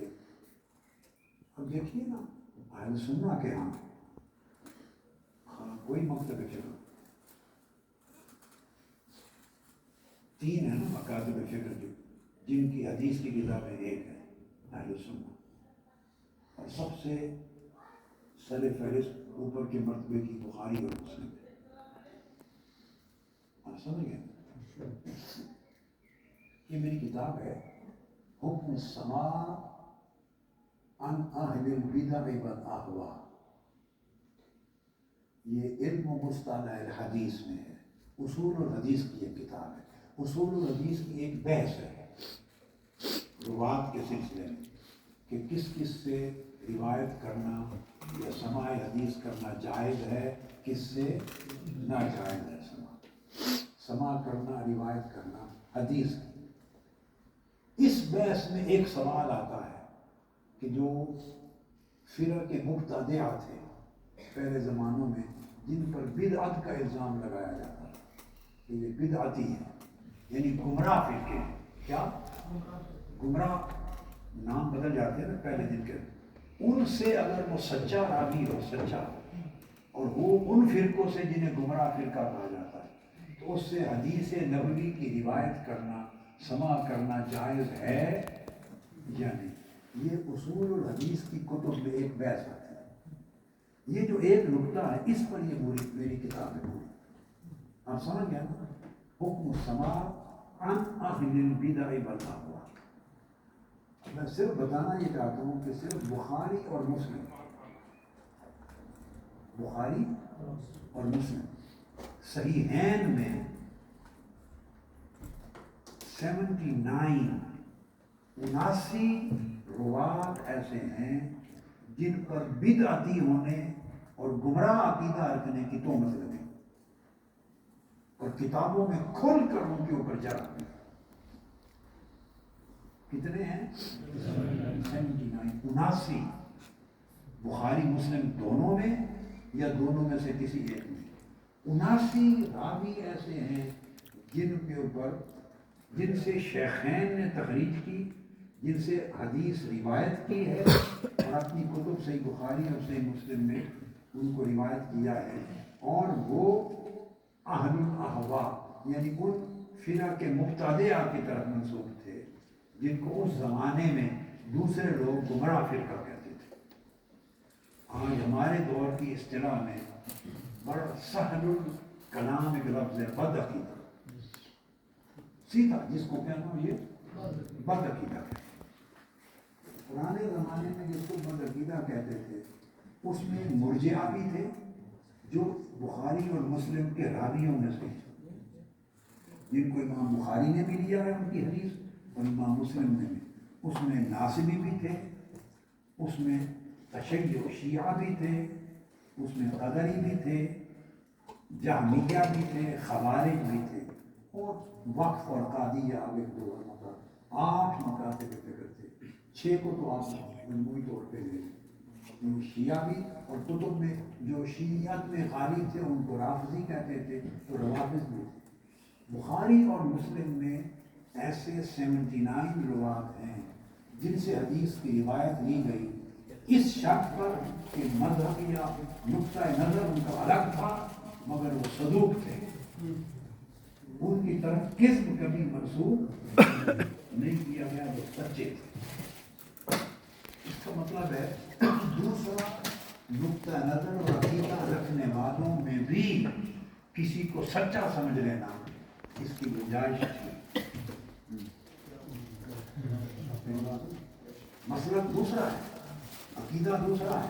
اب دیکھیے نا، اہل سنہ کے ہاں کوئی مکتب فکر، 3 ہیں نا مکاتب فکر جو، جن کی حدیث کی کتابیں ایک ہے اہل سنہ، اور سب سے سر فہرست اوپر کے مرتبے کی بخاری اور مسلم ہے۔ آپ سمجھ گئے؟ یہ میری کتاب ہے حکم السماع عن اہل البدع والاہواء، یہ علم و مصطلح الحدیث میں ہے، اصول الحدیث کی ایک کتاب ہے۔ اصول الحدیث کی ایک بحث ہے روات کے سلسلے میں کہ کس کس سے روایت کرنا یا سماع حدیث کرنا جائز ہے، کس سے ناجائز ہے، سماع کرنا، روایت کرنا حدیث کی۔ اس بحث میں ایک سوال آتا ہے کہ جو فرق مبتدعہ تھے پہلے زمانوں میں، جن پر بدعت کا الزام لگایا جاتا ہے کہ یہ بدعتی ہیں، یعنی گمراہ فرقے ہیں۔ کیا گمراہ نام بدل جاتے ہیں نا پہلے دن کے، ان سے اگر وہ سچا راوی ہو، سچا، اور وہ ان فرقوں سے جنہیں گمراہ فرقہ کہا جاتا ہے، تو اس سے حدیث نبوی کی روایت کرنا، سماع کرنا جائز ہے یا نہیں۔ یہ اصول الحدیث کی کتب میں ایک بحث آتی ہے۔ یہ جو ایک نقطہ ہے، اس پر یہ میری کتاب ہے پوری۔ آپ سمجھ گئے نا؟ حکم السماع عن اہل البدع والاہواء۔ میں صرف بتانا یہ چاہتا ہوں کہ صرف بخاری اور مسلم، بخاری اور مسلم صحیحین میں 79 روات ایسے ہیں جن پر بدعتی ہونے اور گمراہ عقیدہ رکھنے کی تہمت لگی، اور کتابوں میں کھل کر ان کے اوپر جرح ہوئی۔ کتنے ہیں؟ 79 بخاری مسلم دونوں میں یا دونوں میں سے کسی ایک میں۔ 79 راوی ایسے ہیں جن کے اوپر جن سے شیخین نے تخریج کی، جن سے حدیث روایت کی ہے اور اپنی کتب صحیح بخاری اور صحیح مسلم میں ان کو روایت کیا ہے، اور وہ اہل الاہوا یعنی ان فرق کے مبتدعہ کی طرف منسوب تھے جن کو اس زمانے میں دوسرے لوگ گمراہ فرقہ کہتے تھے۔ آج ہمارے دور کی اصطلاح میں بڑا سہل الکلام ایک لفظ ہے، بد عقیدہ، سیدھا جس کو کہنا ہو یہ بد عقیدہ ہے۔ پرانے زمانے میں جس کو بد عقیدہ کہتے تھے اس میں مرجئہ بھی تھے جو بخاری اور مسلم کے راویوں میں سے جن کو امام بخاری نے بھی لیا ہے ان کی حدیث اور امام مسلم نے بھی، اس میں ناصبی بھی تھے، اس میں تشیع شیعہ بھی تھے، اس میں قدری بھی تھے، جہمیہ بھی تھے، خوارج بھی تھے، اور وقف اور قادیہ آگے 8 مکاتب ذکر تھے، 6 کو تو آپ مجموعی طور پہ لے لیں۔ شیعہ بھی، اور کتب میں جو شیعیت میں قاری تھے ان کو رافضی کہتے تھے، تو روافض بھی تھے۔ بخاری اور مسلم میں ایسے 79 روات ہیں جن سے حدیث کی روایت لی گئی اس شرط پر کہ مذہب یا نقطۂ نظر ان کا الگ تھا مگر وہ صدوق تھے، ان کی طرف قسم کبھی منسوب نہیں کیا گیا، وہ سچے تھے۔ اس کا مطلب ہے دوسرا نقطۂ نظر اور عقیدہ رکھنے والوں میں بھی کسی کو سچا سمجھ لینا اس کی گنجائش تھی۔ مسلک دوسرا ہے، عقیدہ دوسرا ہے،